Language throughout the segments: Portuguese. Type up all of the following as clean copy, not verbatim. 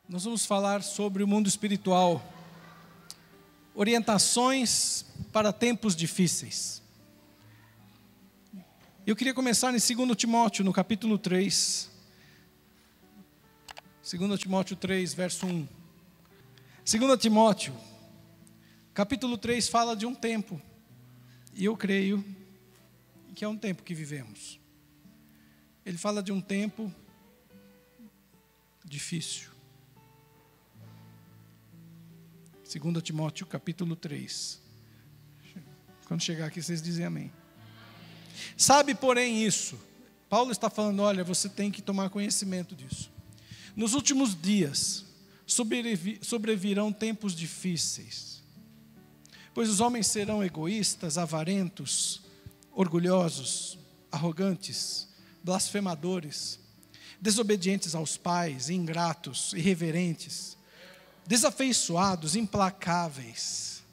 Nós vamos falar sobre o mundo espiritual, orientações para tempos difíceis. Eu queria começar em 2 Timóteo, no capítulo 3. 2 Timóteo 3, verso 1. 2 Timóteo, capítulo 3, fala de um tempo, e eu creio que é um tempo que vivemos. Ele fala de um tempo difícil. 2 Timóteo, capítulo 3. Quando chegar aqui, vocês dizem amém. Sabe, porém, isso. Paulo está falando, olha, você tem que tomar conhecimento disso. Nos últimos dias, sobrevirão tempos difíceis. Pois os homens serão egoístas, avarentos, orgulhosos, arrogantes, blasfemadores, desobedientes aos pais, ingratos, irreverentes, desafeiçoados, implacáveis,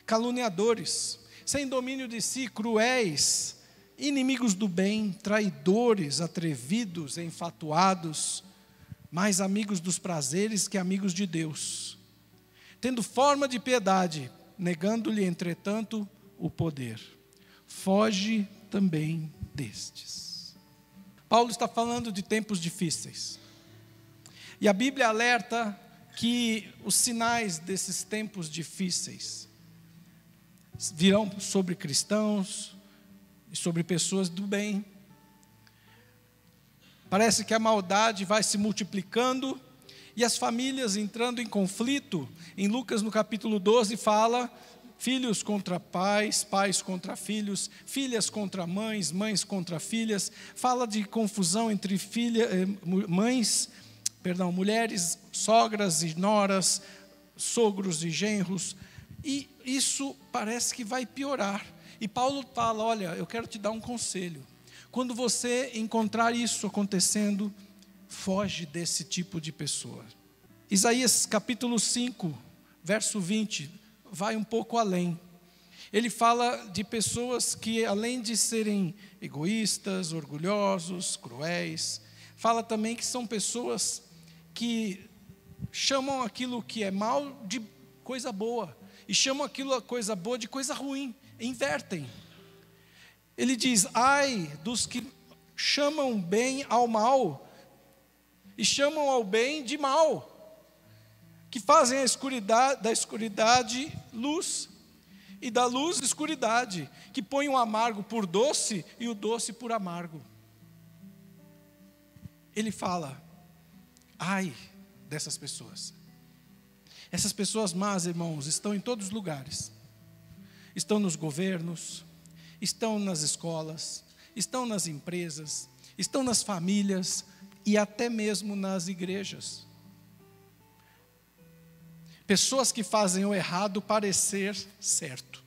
caluniadores, sem domínio de si, cruéis, inimigos do bem, traidores, atrevidos, enfatuados, mais amigos dos prazeres que amigos de Deus, tendo forma de piedade, negando-lhe, entretanto, o poder. Foge também destes. Paulo está falando de tempos difíceis. E a Bíblia alerta que os sinais desses tempos difíceis virão sobre cristãos e sobre pessoas do bem. Parece que a maldade vai se multiplicando e as famílias entrando em conflito. Em Lucas, no capítulo 12, fala: filhos contra pais, pais contra filhos, filhas contra mães, mães contra filhas. Fala de confusão entre mulheres, sogras e noras, sogros e genros. E isso parece que vai piorar. E Paulo fala, olha, eu quero te dar um conselho. Quando você encontrar isso acontecendo, foge desse tipo de pessoa. Isaías capítulo 5, verso 20, vai um pouco além. Ele fala de pessoas que, além de serem egoístas, orgulhosos, cruéis, fala também que são pessoas que chamam aquilo que é mal de coisa boa, e chamam aquilo coisa boa de coisa ruim, invertem. Ele diz, ai dos que chamam bem ao mal, e chamam ao bem de mal, que fazem da escuridade luz, e da luz escuridade, que põem o amargo por doce, e o doce por amargo. Ele fala, ai dessas pessoas. Essas pessoas más, irmãos, estão em todos os lugares. Estão nos governos, estão nas escolas, estão nas empresas, estão nas famílias e até mesmo nas igrejas. Pessoas que fazem o errado parecer certo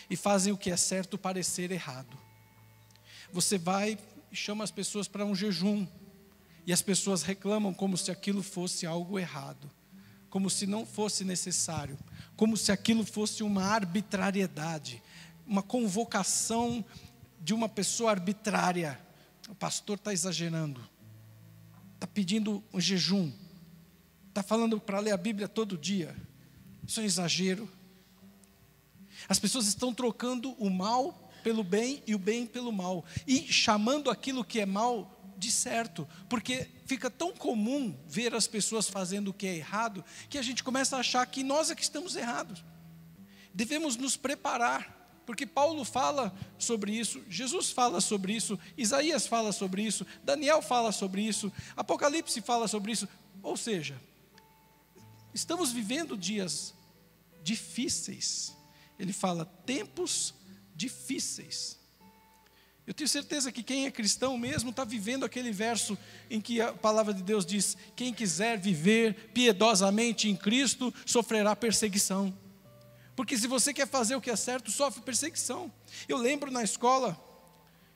e fazem o que é certo parecer errado. Você vai e chama as pessoas para um jejum e as pessoas reclamam como se aquilo fosse algo errado, como se não fosse necessário, como se aquilo fosse uma arbitrariedade, uma convocação de uma pessoa arbitrária. O pastor está exagerando, está pedindo um jejum, está falando para ler a Bíblia todo dia. Isso é um exagero. As pessoas estão trocando o mal pelo bem e o bem pelo mal, e chamando aquilo que é mal de certo, porque fica tão comum ver as pessoas fazendo o que é errado, que a gente começa a achar que nós é que estamos errados. Devemos nos preparar, porque Paulo fala sobre isso, Jesus fala sobre isso, Isaías fala sobre isso, Daniel fala sobre isso, Apocalipse fala sobre isso. Ou seja, estamos vivendo dias difíceis. Ele fala tempos difíceis. Eu tenho certeza que quem é cristão mesmo está vivendo aquele verso em que a palavra de Deus diz: quem quiser viver piedosamente em Cristo sofrerá perseguição. Porque se você quer fazer o que é certo, sofre perseguição. Eu lembro na escola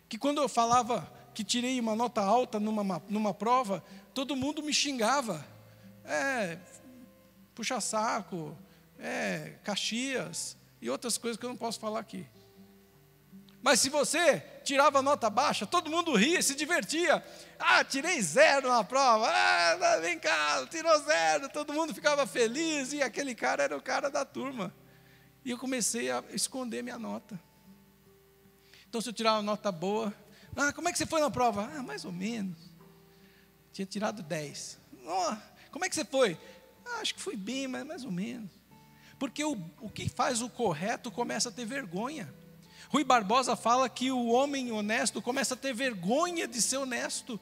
que quando eu falava que tirei uma nota alta numa prova, todo mundo me xingava. Puxa saco, Caxias e outras coisas que eu não posso falar aqui. Mas se você tirava nota baixa, todo mundo ria, se divertia. Ah, tirei 0 na prova. Ah, vem cá, tirou 0. Todo mundo ficava feliz e aquele cara era o cara da turma. E eu comecei a esconder minha nota. Então, se eu tirar uma nota boa, como é que você foi na prova? Mais ou menos. Tinha tirado 10. Como é que você foi? Acho que fui bem, mas mais ou menos. Porque o que faz o correto começa a ter vergonha. Rui Barbosa fala que o homem honesto começa a ter vergonha de ser honesto.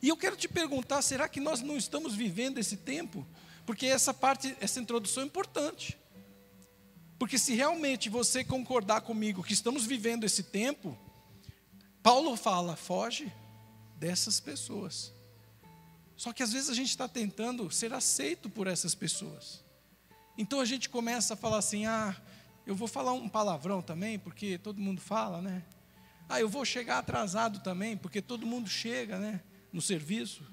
E eu quero te perguntar, será que nós não estamos vivendo esse tempo? Porque essa introdução é importante. Porque se realmente você concordar comigo que estamos vivendo esse tempo, Paulo fala, foge dessas pessoas. Só que às vezes a gente está tentando ser aceito por essas pessoas. Então a gente começa a falar assim, eu vou falar um palavrão também, porque todo mundo fala, né? Eu vou chegar atrasado também, porque todo mundo chega, né? No serviço.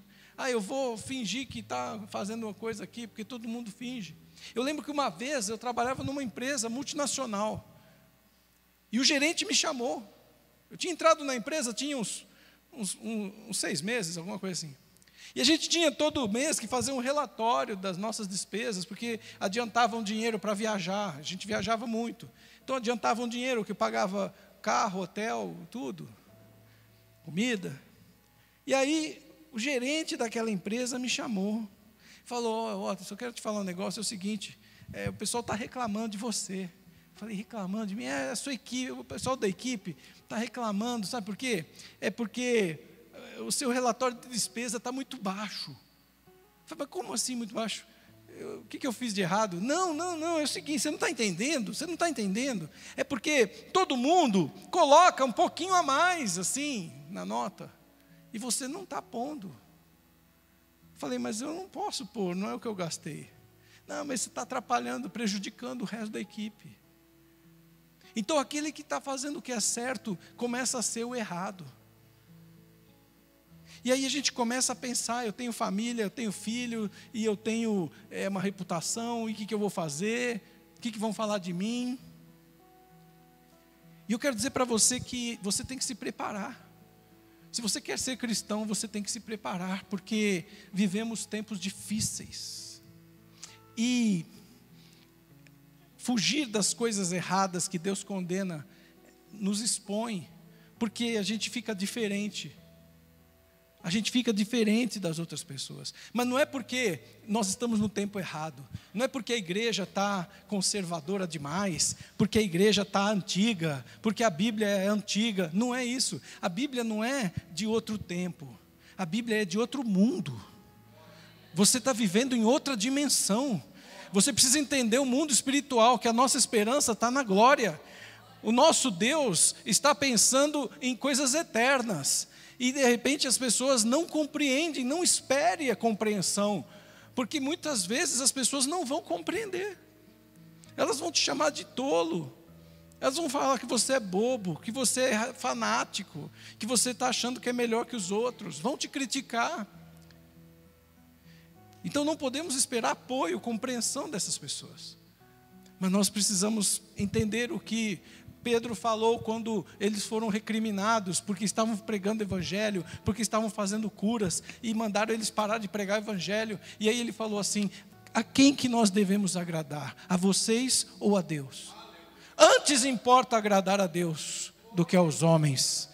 Eu vou fingir que está fazendo uma coisa aqui, porque todo mundo finge. Eu lembro que uma vez eu trabalhava numa empresa multinacional, e o gerente me chamou. Eu tinha entrado na empresa, tinha uns 6 meses, alguma coisa assim. E a gente tinha todo mês que fazer um relatório das nossas despesas, porque adiantavam dinheiro para viajar, a gente viajava muito. Então adiantavam dinheiro que pagava carro, hotel, tudo, comida. E aí o gerente daquela empresa me chamou, falou, Otto, só quero te falar um negócio, é o seguinte, o pessoal está reclamando de você. Eu falei, reclamando de mim? A sua equipe, o pessoal da equipe está reclamando, sabe por quê? É porque o seu relatório de despesa está muito baixo. Eu falei, mas como assim muito baixo? O que eu fiz de errado? Não, é o seguinte, você não está entendendo. É porque todo mundo coloca um pouquinho a mais, assim, na nota, e você não está pondo. Eu falei, mas eu não posso pôr, não é o que eu gastei. Não, mas você está atrapalhando, prejudicando o resto da equipe. Então aquele que está fazendo o que é certo, começa a ser o errado. E aí a gente começa a pensar, eu tenho família, eu tenho filho, e eu tenho uma reputação, e o que eu vou fazer? O que vão falar de mim? E eu quero dizer para você que você tem que se preparar. Se você quer ser cristão, você tem que se preparar, porque vivemos tempos difíceis. E fugir das coisas erradas que Deus condena, nos expõe, porque a gente fica diferente. A gente fica diferente das outras pessoas. Mas não é porque nós estamos no tempo errado. Não é porque a igreja está conservadora demais. Porque a igreja está antiga. Porque a Bíblia é antiga. Não é isso. A Bíblia não é de outro tempo. A Bíblia é de outro mundo. Você está vivendo em outra dimensão. Você precisa entender o mundo espiritual, que a nossa esperança está na glória. O nosso Deus está pensando em coisas eternas. E de repente as pessoas não compreendem, não espere a compreensão, porque muitas vezes as pessoas não vão compreender. Elas vão te chamar de tolo, elas vão falar que você é bobo, que você é fanático, que você está achando que é melhor que os outros, vão te criticar. Então não podemos esperar apoio, compreensão dessas pessoas. Mas nós precisamos entender o que Pedro falou quando eles foram recriminados, porque estavam pregando o evangelho, porque estavam fazendo curas, e mandaram eles parar de pregar o evangelho. E aí ele falou assim, a quem que nós devemos agradar? A vocês ou a Deus? Antes importa agradar a Deus do que aos homens.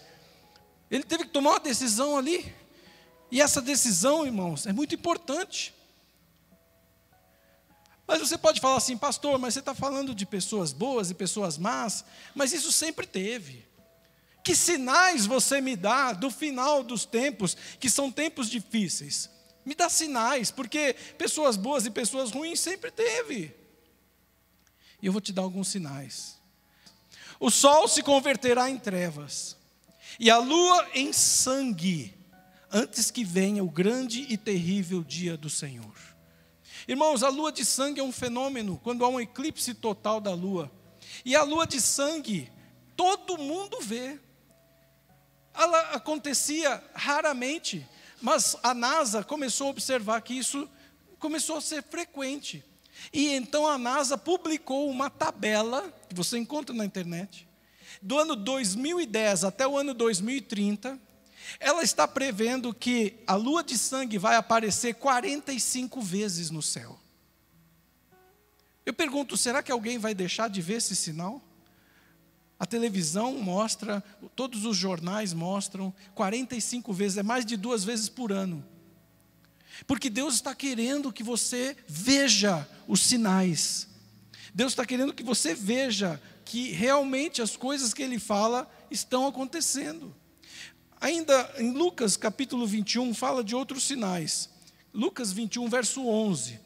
Ele teve que tomar uma decisão ali, e essa decisão, irmãos, é muito importante. Mas você pode falar assim, pastor, mas você está falando de pessoas boas e pessoas más, mas isso sempre teve. Que sinais você me dá do final dos tempos, que são tempos difíceis? Me dá sinais, porque pessoas boas e pessoas ruins sempre teve. E eu vou te dar alguns sinais. O sol se converterá em trevas, e a lua em sangue, antes que venha o grande e terrível dia do Senhor. Irmãos, a lua de sangue é um fenômeno, quando há um eclipse total da lua. E a lua de sangue, todo mundo vê. Ela acontecia raramente, mas a NASA começou a observar que isso começou a ser frequente. E então a NASA publicou uma tabela, que você encontra na internet, do ano 2010 até o ano 2030, ela está prevendo que a lua de sangue vai aparecer 45 vezes no céu. Eu pergunto, será que alguém vai deixar de ver esse sinal? A televisão mostra, todos os jornais mostram, 45 vezes, é mais de 2 vezes por ano. Porque Deus está querendo que você veja os sinais. Deus está querendo que você veja que realmente as coisas que Ele fala estão acontecendo. Ainda em Lucas capítulo 21, fala de outros sinais. Lucas 21, verso 11.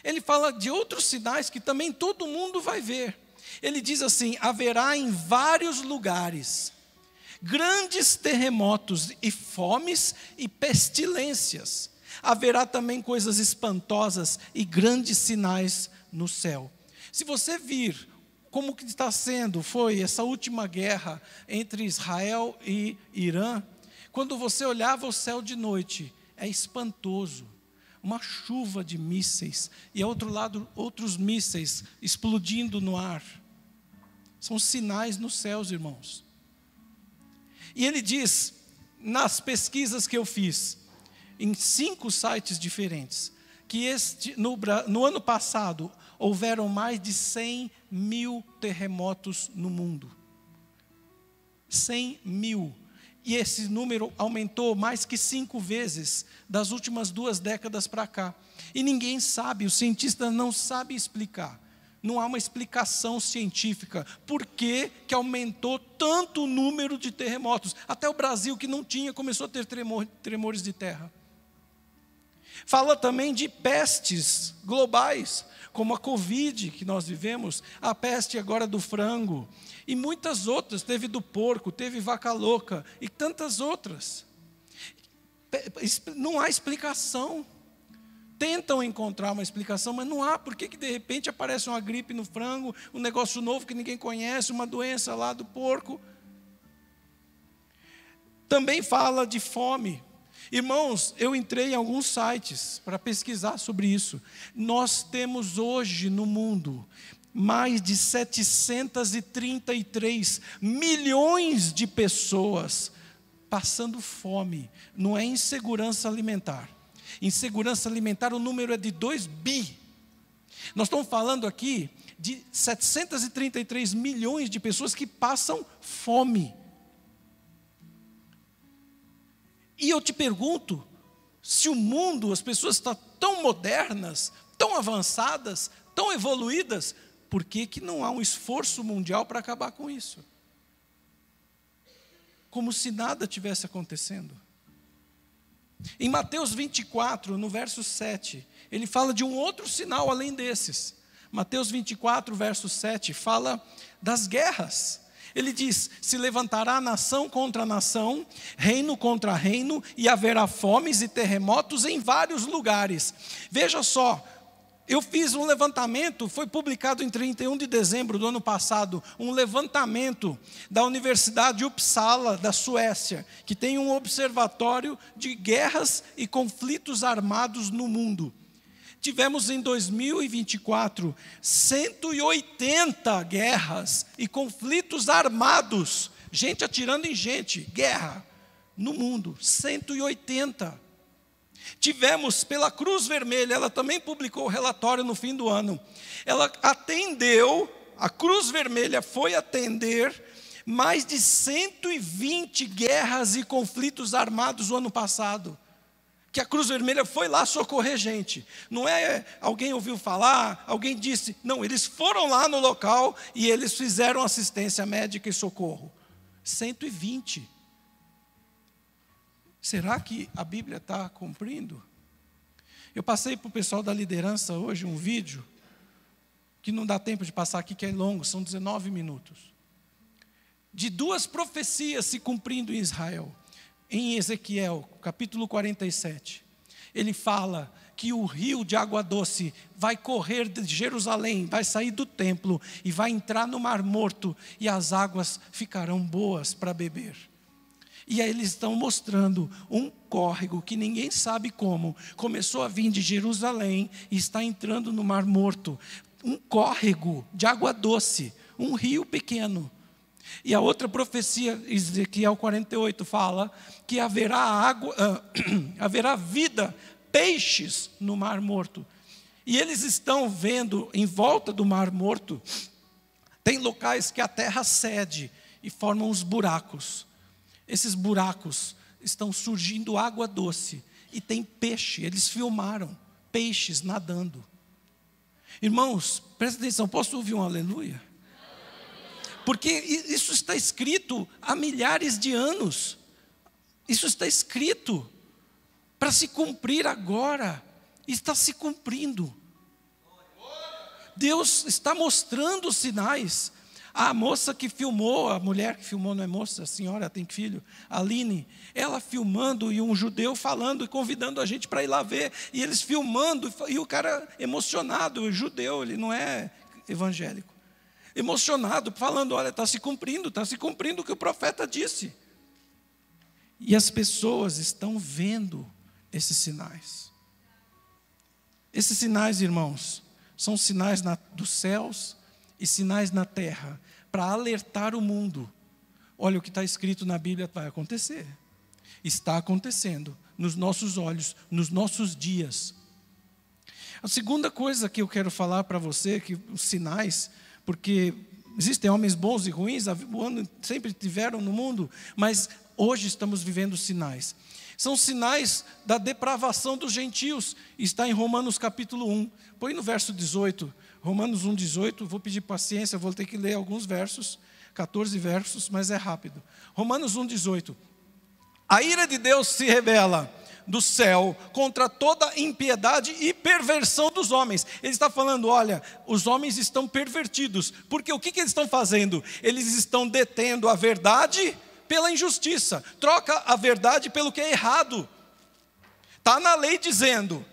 Ele fala de outros sinais que também todo mundo vai ver. Ele diz assim: haverá em vários lugares grandes terremotos e fomes e pestilências. Haverá também coisas espantosas e grandes sinais no céu. Se você vir como que foi essa última guerra entre Israel e Irã, quando você olhava o céu de noite, é espantoso. Uma chuva de mísseis, e ao outro lado, outros mísseis explodindo no ar. São sinais nos céus, irmãos. E ele diz, nas pesquisas que eu fiz, em 5 sites diferentes, que no ano passado, houveram mais de 100 mil terremotos no mundo. 100 mil. E esse número aumentou mais que 5 vezes das últimas 2 décadas para cá. E ninguém sabe, os cientistas não sabem explicar. Não há uma explicação científica. Por que aumentou tanto o número de terremotos? Até o Brasil, que não tinha, começou a ter tremores de terra. Fala também de pestes globais, como a Covid que nós vivemos, a peste agora do frango, e muitas outras, teve do porco, teve vaca louca, e tantas outras. Não há explicação. Tentam encontrar uma explicação, mas não há. Por que de repente aparece uma gripe no frango, um negócio novo que ninguém conhece, uma doença lá do porco? Também fala de fome. Irmãos, eu entrei em alguns sites para pesquisar sobre isso. Nós temos hoje no mundo mais de 733 milhões de pessoas passando fome. Não é insegurança alimentar. Insegurança alimentar, o número é de 2 bi. Nós estamos falando aqui de 733 milhões de pessoas que passam fome. E eu te pergunto, se o mundo, as pessoas estão tão modernas, tão avançadas, tão evoluídas, por que não há um esforço mundial para acabar com isso? Como se nada tivesse acontecendo. Em Mateus 24, no verso 7, ele fala de um outro sinal além desses. Mateus 24, verso 7, fala das guerras. Ele diz, se levantará nação contra nação, reino contra reino, e haverá fomes e terremotos em vários lugares. Veja só, eu fiz um levantamento, foi publicado em 31 de dezembro do ano passado, um levantamento da Universidade de Uppsala, da Suécia, que tem um observatório de guerras e conflitos armados no mundo. Tivemos em 2024 180 guerras e conflitos armados, gente atirando em gente, guerra no mundo, 180. Tivemos pela Cruz Vermelha, ela também publicou o relatório no fim do ano. Ela atendeu, a Cruz Vermelha foi atender mais de 120 guerras e conflitos armados no ano passado. Que a Cruz Vermelha foi lá socorrer gente. Não é alguém ouviu falar, alguém disse. Não, eles foram lá no local e eles fizeram assistência médica e socorro. 120. Será que a Bíblia está cumprindo? Eu passei para o pessoal da liderança hoje um vídeo, que não dá tempo de passar aqui, que é longo, são 19 minutos. De 2 profecias se cumprindo em Israel. Em Ezequiel, capítulo 47, ele fala que o rio de água doce vai correr de Jerusalém, vai sair do templo e vai entrar no Mar Morto, e as águas ficarão boas para beber. E aí eles estão mostrando um córrego que ninguém sabe como, começou a vir de Jerusalém e está entrando no Mar Morto. Um córrego de água doce, um rio pequeno, E a outra profecia, Ezequiel 48, fala que haverá água, haverá vida, peixes no Mar Morto. E eles estão vendo em volta do Mar Morto, tem locais que a terra cede e formam os buracos. Esses buracos estão surgindo água doce e tem peixe. Eles filmaram peixes nadando. Irmãos, presta atenção, posso ouvir um aleluia? Porque isso está escrito há milhares de anos. Isso está escrito para se cumprir agora. Está se cumprindo. Deus está mostrando os sinais. A moça que filmou, a mulher que filmou, não é moça, a senhora tem filho, a Aline, ela filmando e um judeu falando e convidando a gente para ir lá ver. E eles filmando, e o cara emocionado, o judeu, ele não é evangélico. Emocionado, falando, olha, está se cumprindo o que o profeta disse. E as pessoas estão vendo esses sinais. Esses sinais, irmãos, são sinais dos céus e sinais na terra, para alertar o mundo. Olha, o que está escrito na Bíblia vai acontecer. Está acontecendo nos nossos olhos, nos nossos dias. A segunda coisa que eu quero falar para você, que os sinais, porque existem homens bons e ruins, sempre tiveram no mundo, mas hoje estamos vivendo sinais. São sinais da depravação dos gentios. Está em Romanos capítulo 1. Põe no verso 18. Romanos 1, 18. Vou pedir paciência, vou ter que ler alguns versos. 14 versos, mas é rápido. Romanos 1, 18. A ira de Deus se revela do céu contra toda impiedade e perversão dos homens. Ele está falando, olha, os homens estão pervertidos. Porque o que eles estão fazendo? Eles estão detendo a verdade pela injustiça. Troca a verdade pelo que é errado. Está na lei dizendo,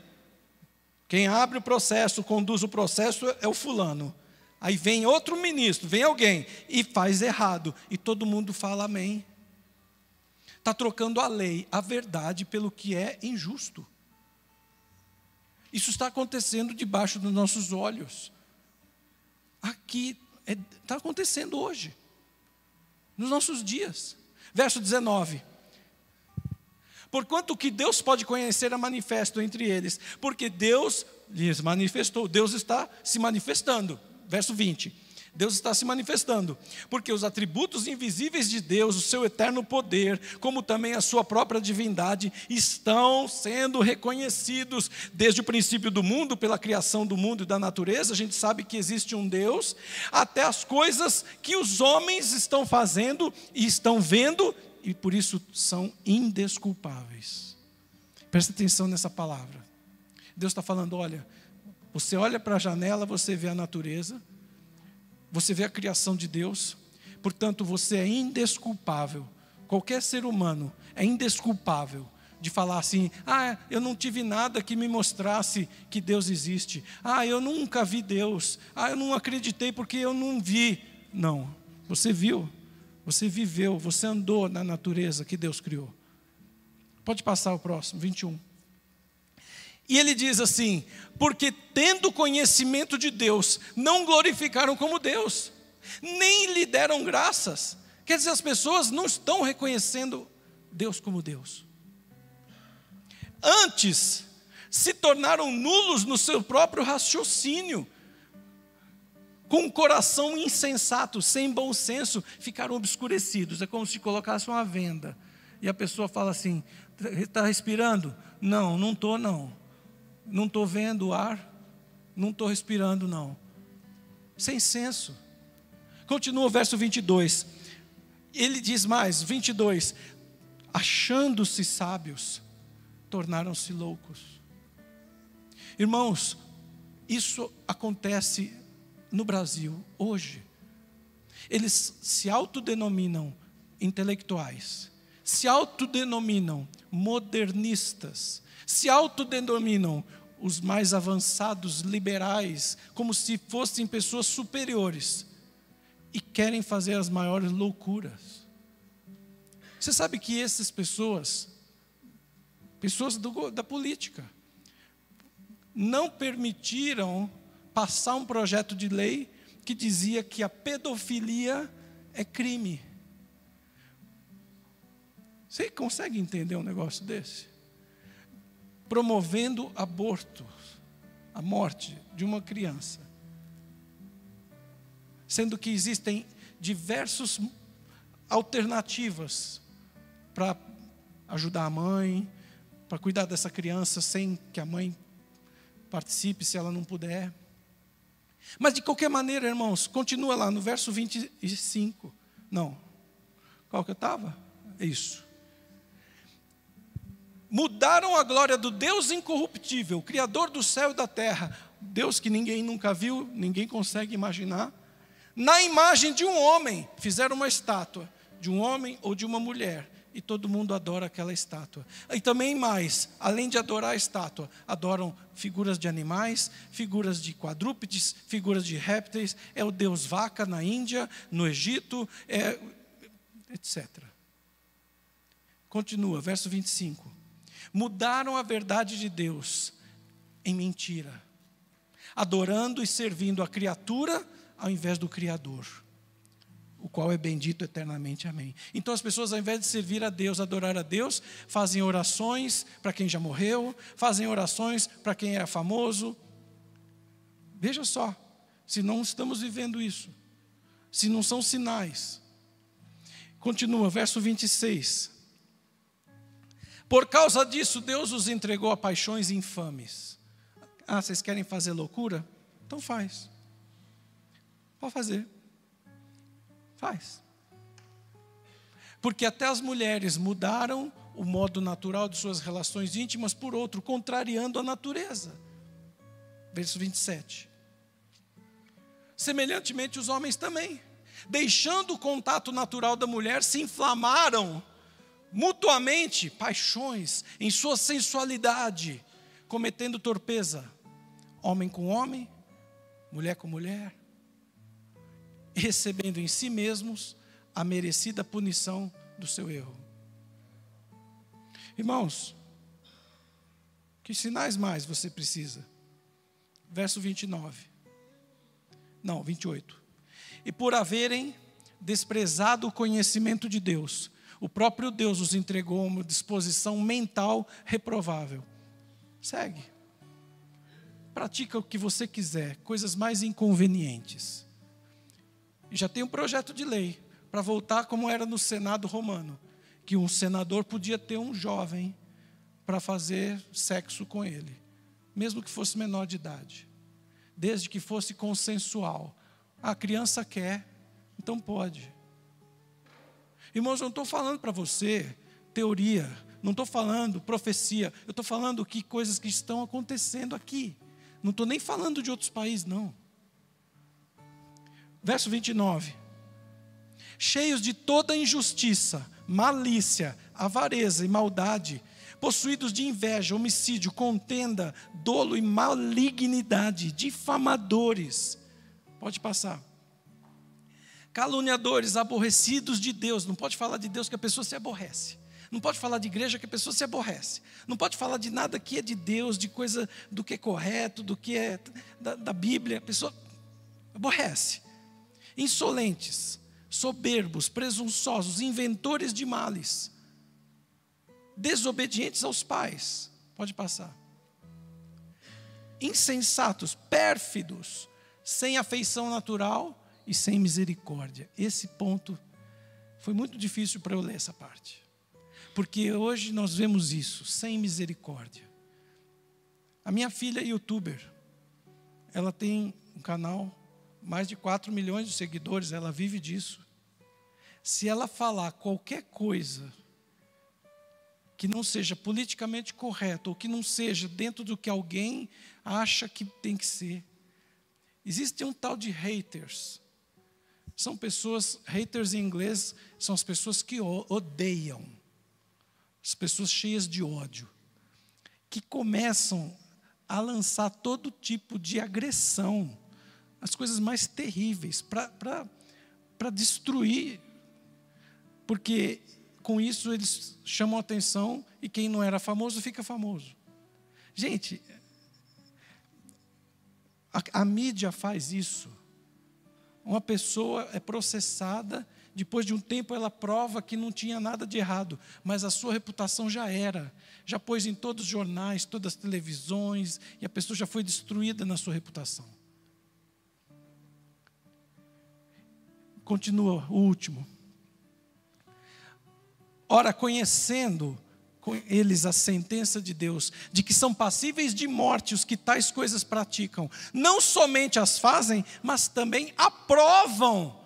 quem abre o processo, conduz o processo é o fulano. Aí vem outro ministro, vem alguém e faz errado. E todo mundo fala amém. Está trocando a lei, a verdade, pelo que é injusto. Isso está acontecendo debaixo dos nossos olhos. Aqui, está acontecendo hoje. Nos nossos dias. Verso 19. Porquanto o que Deus pode conhecer é manifesto entre eles. Porque Deus lhes manifestou. Deus está se manifestando. Verso 20. Deus está se manifestando. Porque os atributos invisíveis de Deus, o seu eterno poder, como também a sua própria divindade, estão sendo reconhecidos desde o princípio do mundo, pela criação do mundo e da natureza. A gente sabe que existe um Deus, até as coisas que os homens estão fazendo e estão vendo, e por isso são indesculpáveis. Presta atenção nessa palavra. Deus está falando, olha, você olha para a janela, você vê a natureza, você vê a criação de Deus, portanto você é indesculpável. Qualquer ser humano é indesculpável de falar assim, eu não tive nada que me mostrasse que Deus existe. Eu nunca vi Deus. Eu não acreditei porque eu não vi. Não, você viu, você viveu, você andou na natureza que Deus criou. Pode passar o próximo, 21. E ele diz assim, porque tendo conhecimento de Deus, não glorificaram como Deus, nem lhe deram graças. Quer dizer, as pessoas não estão reconhecendo Deus como Deus. Antes, se tornaram nulos no seu próprio raciocínio, com um coração insensato, sem bom senso, ficaram obscurecidos. É como se colocasse uma venda. E a pessoa fala assim, está respirando? Não, não estou não. Não estou vendo o ar, não estou respirando não. Sem senso. Continua o verso 22. Ele diz mais, 22. Achando-se sábios, tornaram-se loucos. Irmãos, isso acontece no Brasil hoje. Eles se autodenominam intelectuais, se autodenominam modernistas, se autodenominam os mais avançados liberais, como se fossem pessoas superiores, e querem fazer as maiores loucuras. Você sabe que essas pessoas da política, não permitiram passar um projeto de lei que dizia que a pedofilia é crime. Você consegue entender um negócio desse? Promovendo aborto, a morte de uma criança. Sendo que existem diversas alternativas para ajudar a mãe, para cuidar dessa criança sem que a mãe participe, se ela não puder. Mas de qualquer maneira, irmãos, continua lá no verso 25. Não. Qual que eu estava? Isso. Mudaram a glória do Deus incorruptível, Criador do céu e da terra, Deus que ninguém nunca viu, ninguém consegue imaginar. Na imagem de um homem, fizeram uma estátua de um homem ou de uma mulher, e todo mundo adora aquela estátua. E também mais, além de adorar a estátua, adoram figuras de animais, figuras de quadrúpedes, figuras de répteis, é o deus vaca na Índia, no Egito, etc. Continua, verso 25. Mudaram a verdade de Deus em mentira, adorando e servindo a criatura ao invés do Criador, o qual é bendito eternamente, amém. Então as pessoas, ao invés de servir a Deus, adorar a Deus, fazem orações para quem já morreu, fazem orações para quem é famoso. Veja só, se não estamos vivendo isso, se não são sinais. Continua, verso 26. Por causa disso, Deus os entregou a paixões infames. Ah, vocês querem fazer loucura? Então faz. Pode fazer. Faz. Porque até as mulheres mudaram o modo natural de suas relações íntimas por outro, contrariando a natureza. Verso 27. Semelhantemente, os homens também, deixando o contato natural da mulher, se inflamaram mutuamente paixões em sua sensualidade, cometendo torpeza, homem com homem, mulher com mulher, e recebendo em si mesmos a merecida punição do seu erro. Irmãos, que sinais mais você precisa? Verso 28. E por haverem desprezado o conhecimento de Deus, o próprio Deus os entregou uma disposição mental reprovável. Segue. Pratica o que você quiser, coisas mais inconvenientes. E já tem um projeto de lei para voltar como era no Senado romano, que um senador podia ter um jovem para fazer sexo com ele, mesmo que fosse menor de idade, desde que fosse consensual. A criança quer, então pode. Irmãos, eu não estou falando para você teoria, não estou falando profecia, eu estou falando que coisas que estão acontecendo aqui. Não estou nem falando de outros países, não. Verso 29. Cheios de toda injustiça, malícia, avareza e maldade, possuídos de inveja, homicídio, contenda, dolo e malignidade, difamadores. Pode passar. Caluniadores, aborrecidos de Deus. Não pode falar de Deus que a pessoa se aborrece. Não pode falar de igreja que a pessoa se aborrece. Não pode falar de nada que é de Deus, de coisa do que é correto, do que é da Bíblia. A pessoa aborrece. Insolentes, soberbos, presunçosos, inventores de males, desobedientes aos pais. Pode passar. Insensatos, pérfidos, sem afeição natural e sem misericórdia. Esse ponto foi muito difícil para eu ler essa parte. Porque hoje nós vemos isso, sem misericórdia. A minha filha é youtuber. Ela tem um canal, mais de 4 milhões de seguidores, ela vive disso. Se ela falar qualquer coisa que não seja politicamente correto, ou que não seja dentro do que alguém acha que tem que ser, existe um tal de haters. São pessoas, haters em inglês, são as pessoas que odeiam. As pessoas cheias de ódio, que começam a lançar todo tipo de agressão, as coisas mais terríveis, para destruir, porque com isso eles chamam a atenção e quem não era famoso fica famoso. Gente, a mídia faz isso. Uma pessoa é processada Depois de um tempo ela prova que não tinha nada de errado, mas a sua reputação já era. Já pôs em todos os jornais, todas as televisões, e a pessoa já foi destruída na sua reputação. Continua o último. Ora, conhecendo eles a sentença de Deus, de que são passíveis de morte os que tais coisas praticam, não somente as fazem, mas também aprovam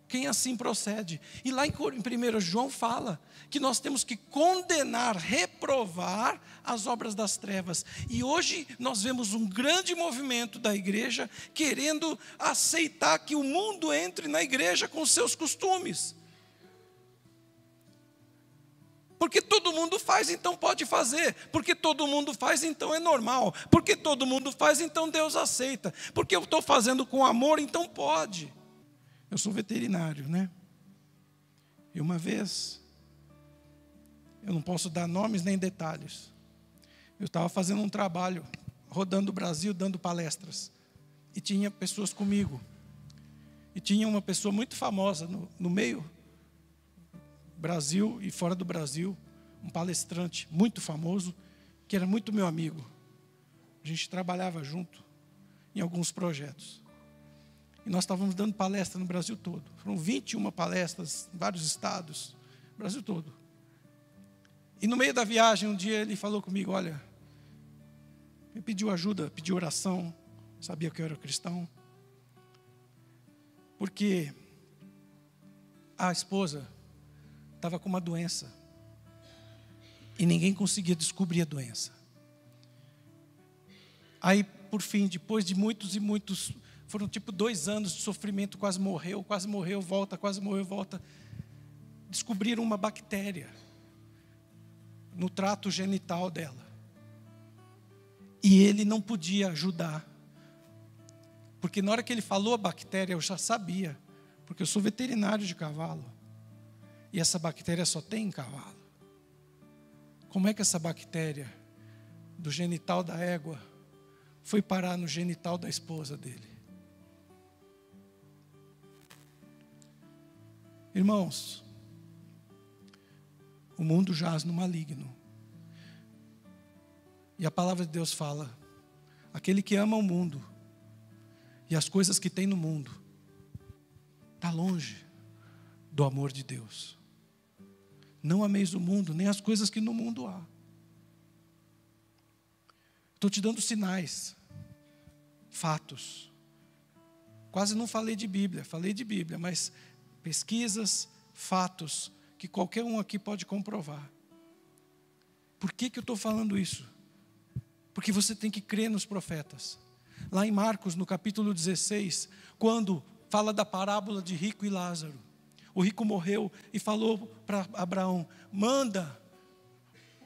quem assim procede. E lá em 1 João fala que nós temos que condenar, reprovar as obras das trevas. E hoje nós vemos um grande movimento da igreja querendo aceitar que o mundo entre na igreja com seus costumes. Porque todo mundo faz, então pode fazer. Porque todo mundo faz, então é normal. Porque todo mundo faz, então Deus aceita. Porque eu estou fazendo com amor, então pode. Eu sou veterinário, né? E uma vez, eu não posso dar nomes nem detalhes. Eu estava fazendo um trabalho, rodando o Brasil, dando palestras. E tinha pessoas comigo. E tinha uma pessoa muito famosa no meio Brasil e fora do Brasil, um palestrante muito famoso, que era muito meu amigo. A gente trabalhava junto em alguns projetos. E nós estávamos dando palestra no Brasil todo. Foram 21 palestras em vários estados, Brasil todo. E no meio da viagem, um dia ele falou comigo, olha, me pediu ajuda, pediu oração, sabia que eu era cristão. Porque a esposa estava com uma doença e ninguém conseguia descobrir a doença. Aí, por fim, depois de muitos e muitos, foram tipo 2 anos de sofrimento, quase morreu, volta, quase morreu, volta. Descobriram uma bactéria no trato genital dela. E ele não podia ajudar. Porque na hora que ele falou a bactéria, eu já sabia, porque eu sou veterinário de cavalo. E essa bactéria só tem em cavalo. Como é que essa bactéria do genital da égua foi parar no genital da esposa dele? Irmãos, o mundo jaz no maligno. E a palavra de Deus fala, aquele que ama o mundo e as coisas que tem no mundo, está longe do amor de Deus. Não ameis o mundo, nem as coisas que no mundo há. Estou te dando sinais, fatos. Quase não falei de Bíblia, mas pesquisas, fatos, que qualquer um aqui pode comprovar. Por que eu estou falando isso? Porque você tem que crer nos profetas. Lá em Marcos, no capítulo 16, quando fala da parábola de rico e Lázaro. O rico morreu e falou para Abraão, manda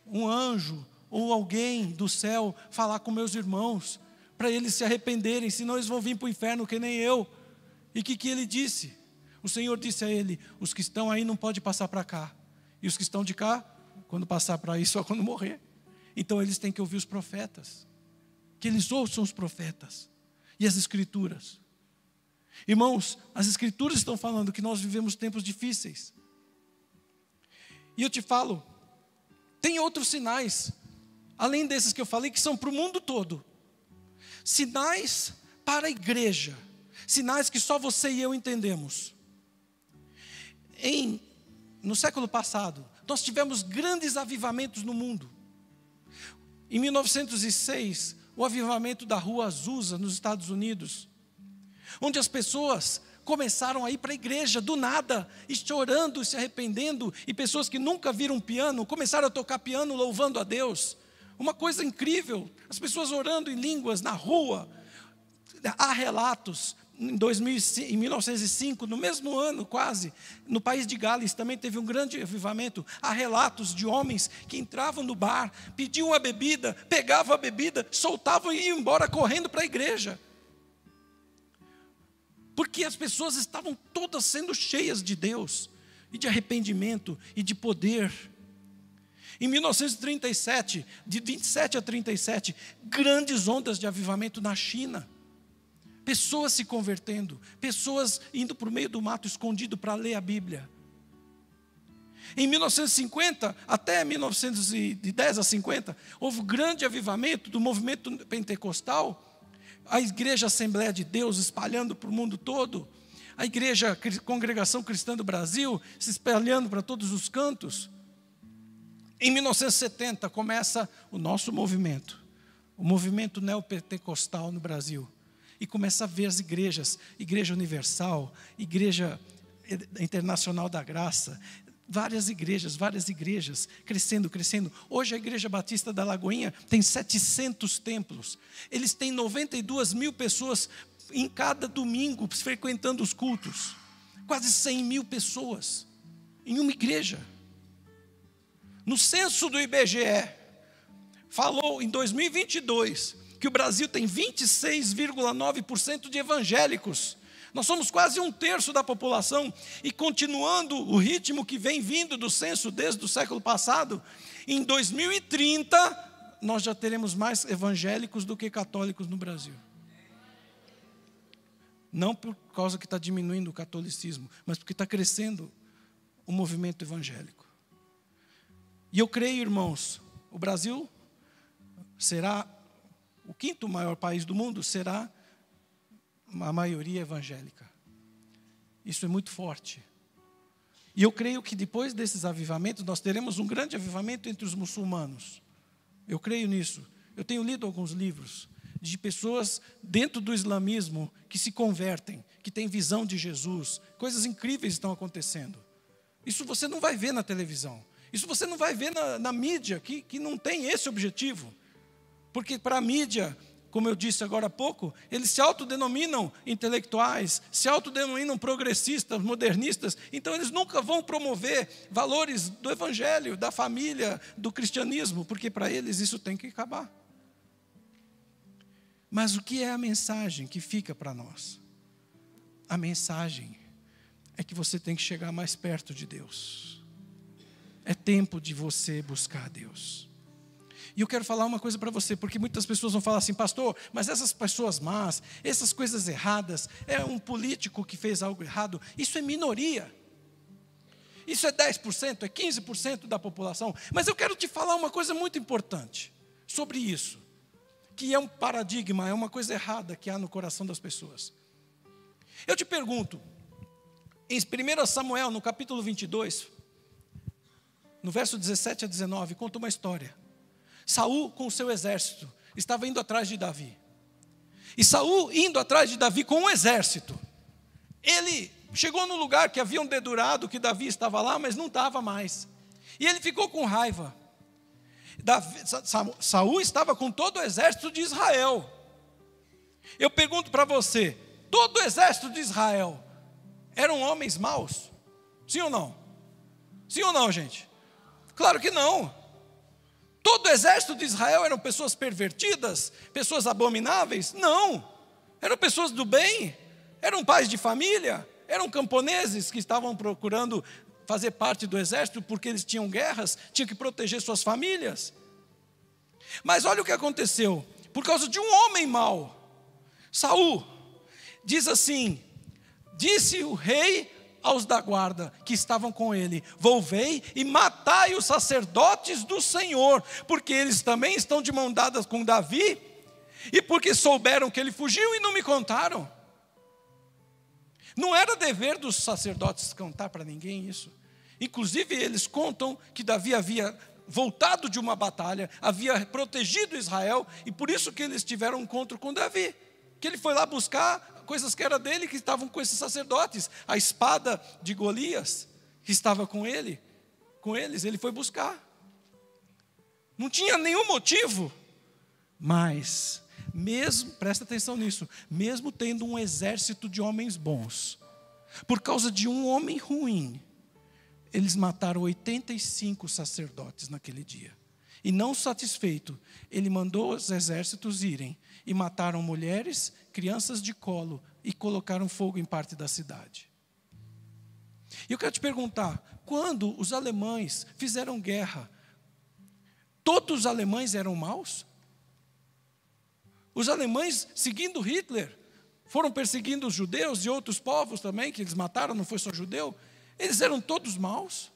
um anjo ou alguém do céu falar com meus irmãos, para eles se arrependerem, senão eles vão vir para o inferno que nem eu. E o que ele disse? O Senhor disse a ele, os que estão aí não podem passar para cá. E os que estão de cá, quando passar para aí, só quando morrer. Então eles têm que ouvir os profetas. Que eles ouçam os profetas e as escrituras. Irmãos, as escrituras estão falando que nós vivemos tempos difíceis. E eu te falo, tem outros sinais, além desses que eu falei, que são para o mundo todo. Sinais para a igreja. Sinais que só você e eu entendemos. No século passado, nós tivemos grandes avivamentos no mundo. Em 1906, o avivamento da Rua Azusa, nos Estados Unidos, onde as pessoas começaram a ir para a igreja do nada, e chorando, se arrependendo, e pessoas que nunca viram piano, começaram a tocar piano louvando a Deus. Uma coisa incrível, as pessoas orando em línguas na rua. Há relatos, em 1905, no mesmo ano quase, no país de Gales também teve um grande avivamento. Há relatos de homens que entravam no bar, pediam a bebida, pegavam a bebida, soltavam e iam embora correndo para a igreja. Porque as pessoas estavam todas sendo cheias de Deus, e de arrependimento, e de poder. Em 1937, de 27 a 37, grandes ondas de avivamento na China. Pessoas se convertendo, pessoas indo para o meio do mato escondido para ler a Bíblia. Em 1950, até 1910 a 50, houve um grande avivamento do movimento pentecostal, a Igreja Assembleia de Deus espalhando para o mundo todo, a Igreja Congregação Cristã do Brasil se espalhando para todos os cantos. Em 1970 começa o nosso movimento, o movimento neopentecostal no Brasil. E começa a ver as igrejas, Igreja Universal, Igreja Internacional da Graça, várias igrejas, crescendo. Hoje a Igreja Batista da Lagoinha tem 700 templos. Eles têm 92 mil pessoas em cada domingo frequentando os cultos. Quase 100 mil pessoas em uma igreja. No censo do IBGE, falou em 2022 que o Brasil tem 26,9% de evangélicos. Nós somos quase 1/3 da população, e continuando o ritmo que vem vindo do censo desde o século passado, em 2030, nós já teremos mais evangélicos do que católicos no Brasil. Não por causa que está diminuindo o catolicismo, mas porque está crescendo o movimento evangélico. E eu creio, irmãos, o Brasil será o 5º maior país do mundo, será a maioria evangélica. Isso é muito forte. E eu creio que depois desses avivamentos, nós teremos um grande avivamento entre os muçulmanos. Eu creio nisso. Eu tenho lido alguns livros de pessoas dentro do islamismo que se convertem, que têm visão de Jesus. Coisas incríveis estão acontecendo. Isso você não vai ver na televisão. Isso você não vai ver na mídia, que não tem esse objetivo. Porque para a mídia, como eu disse agora há pouco, eles se autodenominam intelectuais, se autodenominam progressistas, modernistas. Então eles nunca vão promover valores do evangelho, da família, do cristianismo, porque para eles isso tem que acabar. Mas o que é a mensagem que fica para nós? A mensagem é que você tem que chegar mais perto de Deus. É tempo de você buscar Deus. E eu quero falar uma coisa para você, porque muitas pessoas vão falar assim: pastor, mas essas pessoas más, essas coisas erradas, é um político que fez algo errado. Isso é minoria. Isso é 10%, é 15% da população. Mas eu quero te falar uma coisa muito importante sobre isso, que é um paradigma, é uma coisa errada que há no coração das pessoas. Eu te pergunto, em 1 Samuel, no capítulo 22, no verso 17 a 19, conta uma história. Saul, com o seu exército, estava indo atrás de Davi. E Saul, indo atrás de Davi com um exército, ele chegou no lugar que haviam dedurado que Davi estava lá, mas não estava mais. E ele ficou com raiva. Saul estava com todo o exército de Israel. Eu pergunto para você, todo o exército de Israel eram homens maus? Sim ou não? Sim ou não, gente? Claro que não. Todo o exército de Israel eram pessoas pervertidas, pessoas abomináveis? Não. Eram pessoas do bem, eram pais de família, eram camponeses que estavam procurando fazer parte do exército porque eles tinham guerras, tinham que proteger suas famílias. Mas olha o que aconteceu. Por causa de um homem mau, Saul diz assim: disse o rei aos da guarda que estavam com ele: volvei e matai os sacerdotes do Senhor, porque eles também estão de mão dadas com Davi, e porque souberam que ele fugiu e não me contaram. Não era dever dos sacerdotes contar para ninguém isso. Inclusive eles contam que Davi havia voltado de uma batalha, havia protegido Israel, e por isso que eles tiveram um encontro com Davi, que ele foi lá buscar coisas que era dele, que estavam com esses sacerdotes. A espada de Golias, que estava com eles, ele foi buscar. Não tinha nenhum motivo. Mas, mesmo, presta atenção nisso, mesmo tendo um exército de homens bons, por causa de um homem ruim, eles mataram 85 sacerdotes naquele dia. E não satisfeito, ele mandou os exércitos irem e mataram mulheres, crianças de colo e colocaram fogo em parte da cidade. E eu quero te perguntar, quando os alemães fizeram guerra, todos os alemães eram maus? Os alemães, seguindo Hitler, foram perseguindo os judeus e outros povos também, que eles mataram, não foi só judeu, eles eram todos maus.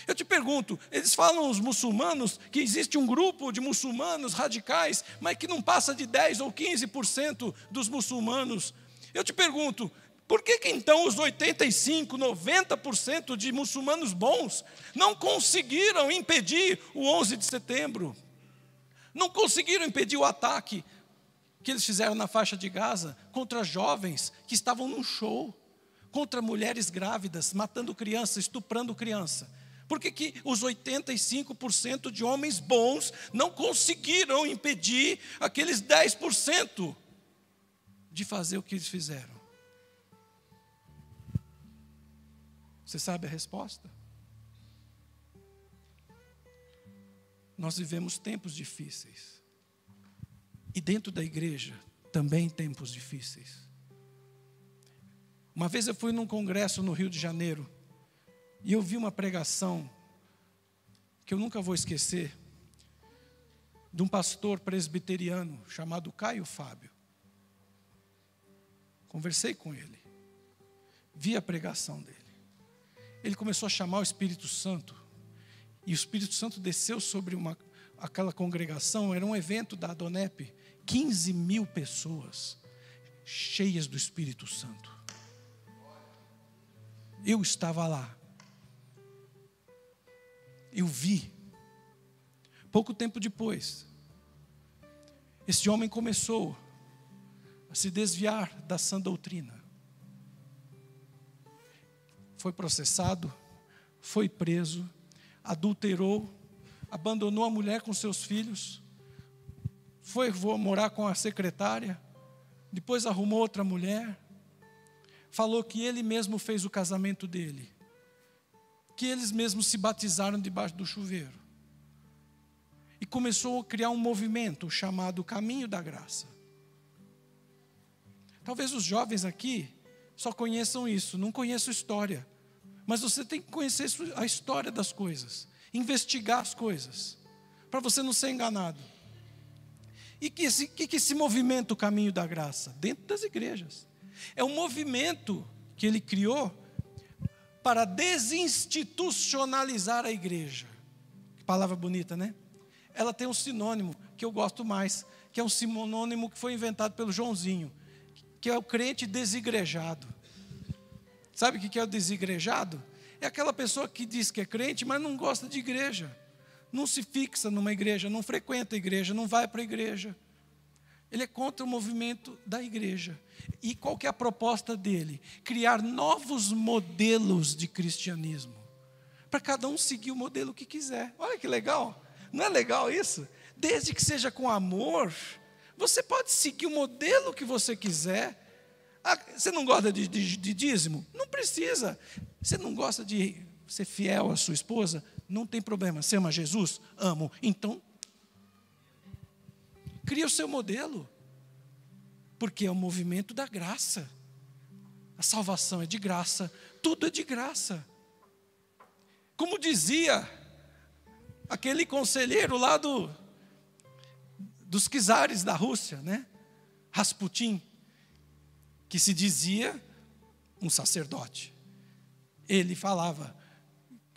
Eu te pergunto, eles falam, os muçulmanos, que existe um grupo de muçulmanos radicais, mas que não passa de 10 ou 15% dos muçulmanos. Eu te pergunto, por que então os 85%, 90% de muçulmanos bons não conseguiram impedir o 11 de setembro? Não conseguiram impedir o ataque que eles fizeram na faixa de Gaza contra jovens que estavam num show, contra mulheres grávidas, matando criança, estuprando criança. Por que os 85% de homens bons não conseguiram impedir aqueles 10% de fazer o que eles fizeram? Você sabe a resposta? Nós vivemos tempos difíceis. E dentro da igreja, também tempos difíceis. Uma vez eu fui num congresso no Rio de Janeiro, e eu vi uma pregação, que eu nunca vou esquecer, de um pastor presbiteriano, chamado Caio Fábio. Conversei com ele, vi a pregação dele. Ele começou a chamar o Espírito Santo, e o Espírito Santo desceu sobre aquela congregação. Era um evento da Adonep, 15 mil pessoas, cheias do Espírito Santo. Eu estava lá, eu vi. Pouco tempo depois, esse homem começou a se desviar da sã doutrina. Foi processado, foi preso, adulterou, abandonou a mulher com seus filhos, foi morar com a secretária, depois arrumou outra mulher, falou que ele mesmo fez o casamento dele, que eles mesmos se batizaram debaixo do chuveiro, e começou a criar um movimento chamado Caminho da Graça. Talvez os jovens aqui só conheçam isso, não conheçam história, mas você tem que conhecer a história das coisas, investigar as coisas, para você não ser enganado. E que esse movimento Caminho da Graça? Dentro das igrejas. É um movimento que ele criou para desinstitucionalizar a igreja. Que palavra bonita, né? Ela tem um sinônimo que eu gosto mais, que é um sinônimo que foi inventado pelo Joãozinho, que é o crente desigrejado. Sabe o que é o desigrejado? É aquela pessoa que diz que é crente, mas não gosta de igreja. Não se fixa numa igreja, não frequenta a igreja, não vai para a igreja. Ele é contra o movimento da igreja. E qual que é a proposta dele? Criar novos modelos de cristianismo, para cada um seguir o modelo que quiser. Olha que legal, não é legal isso? Desde que seja com amor, você pode seguir o modelo que você quiser. Ah, você não gosta de dízimo? Não precisa. Você não gosta de ser fiel à sua esposa? Não tem problema. Você ama Jesus? Amo. Então, cria o seu modelo. Porque é o movimento da graça. A salvação é de graça. Tudo é de graça. Como dizia aquele conselheiro lá dos czares da Rússia, né? Rasputin, que se dizia um sacerdote. Ele falava,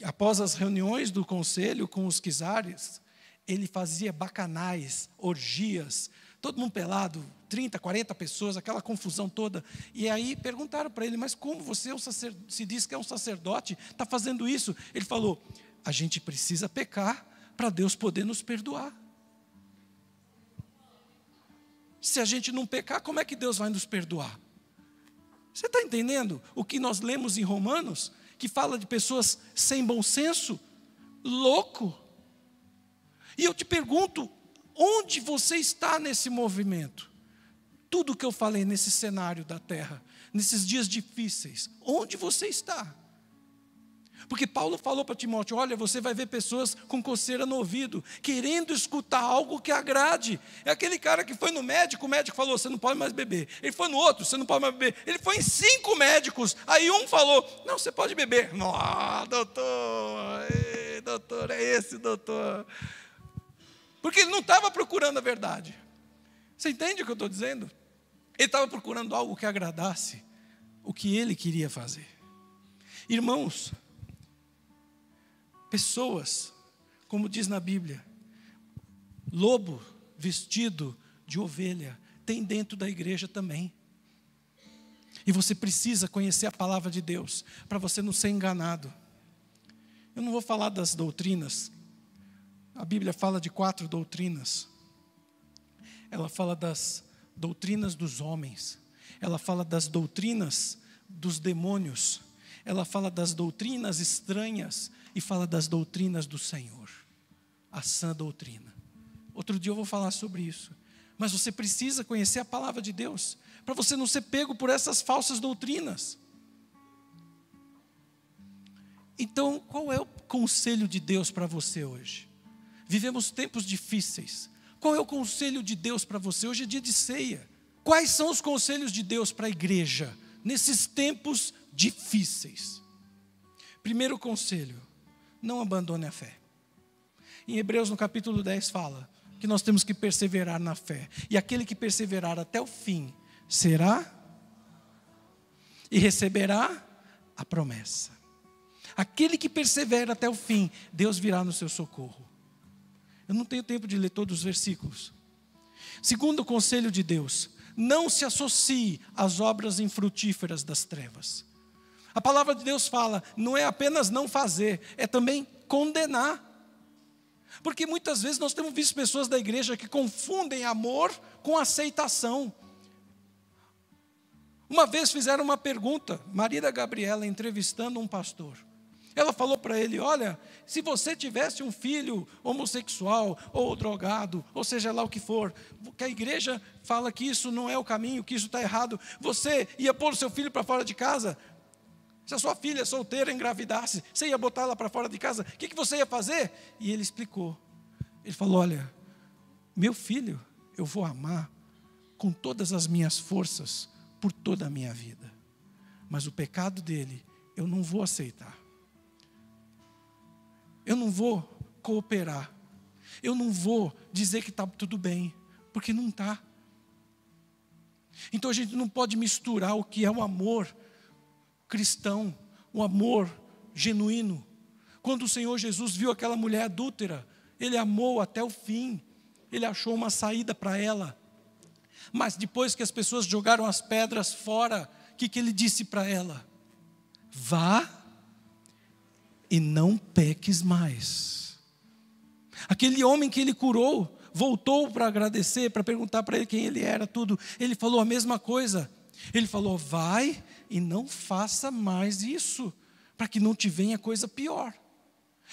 após as reuniões do conselho com os czares, ele fazia bacanais, orgias, todo mundo pelado, 30, 40 pessoas, aquela confusão toda. E aí perguntaram para ele, mas como você se diz que é um sacerdote, está fazendo isso? Ele falou, a gente precisa pecar para Deus poder nos perdoar. Se a gente não pecar, como é que Deus vai nos perdoar? Você está entendendo o que nós lemos em Romanos, que fala de pessoas sem bom senso, louco? E eu te pergunto, onde você está nesse movimento? Tudo que eu falei nesse cenário da terra, nesses dias difíceis, onde você está? Porque Paulo falou para Timóteo, olha, você vai ver pessoas com coceira no ouvido, querendo escutar algo que agrade. É aquele cara que foi no médico, o médico falou, você não pode mais beber. Ele foi no outro, você não pode mais beber. Ele foi em 5 médicos, aí um falou, não, você pode beber. Não, doutor, doutor, é esse doutor. Porque ele não estava procurando a verdade. Você entende o que eu estou dizendo? Ele estava procurando algo que agradasse o que ele queria fazer. Irmãos, pessoas, como diz na Bíblia, lobo vestido de ovelha, tem dentro da igreja também. E você precisa conhecer a palavra de Deus, para você não ser enganado. Eu não vou falar das doutrinas. A Bíblia fala de 4 doutrinas. Ela fala das doutrinas dos homens. Ela fala das doutrinas dos demônios. Ela fala das doutrinas estranhas e fala das doutrinas do Senhor. A sã doutrina. Outro dia eu vou falar sobre isso. Mas você precisa conhecer a palavra de Deus, para você não ser pego por essas falsas doutrinas. Então, qual é o conselho de Deus para você hoje? Vivemos tempos difíceis. Qual é o conselho de Deus para você? Hoje é dia de ceia. Quais são os conselhos de Deus para a igreja nesses tempos difíceis? Primeiro conselho: não abandone a fé. Em Hebreus, no capítulo 10, fala que nós temos que perseverar na fé. E aquele que perseverar até o fim será e receberá a promessa. Aquele que persevera até o fim, Deus virá no seu socorro. Eu não tenho tempo de ler todos os versículos. Segundo conselho de Deus: não se associe às obras infrutíferas das trevas. A palavra de Deus fala, não é apenas não fazer, é também condenar. Porque muitas vezes nós temos visto pessoas da igreja que confundem amor com aceitação. Uma vez fizeram uma pergunta, Maria Gabriela entrevistando um pastor. Ela falou para ele: olha, se você tivesse um filho homossexual ou drogado, ou seja lá o que for, que a igreja fala que isso não é o caminho, que isso está errado, você ia pôr o seu filho para fora de casa? Se a sua filha solteira engravidasse, você ia botar ela para fora de casa? O que você ia fazer? E ele explicou. Ele falou: olha, meu filho eu vou amar com todas as minhas forças, por toda a minha vida. Mas o pecado dele eu não vou aceitar. Eu não vou cooperar. Eu não vou dizer que está tudo bem, porque não está. Então a gente não pode misturar o que é o amor cristão, o amor genuíno. Quando o Senhor Jesus viu aquela mulher adúltera, Ele amou até o fim. Ele achou uma saída para ela. Mas depois que as pessoas jogaram as pedras fora, o que Ele disse para ela? Vá e não peques mais. Aquele homem que Ele curou voltou para agradecer, para perguntar para Ele quem Ele era, tudo. Ele falou a mesma coisa. Ele falou: vai e não faça mais isso, para que não te venha coisa pior.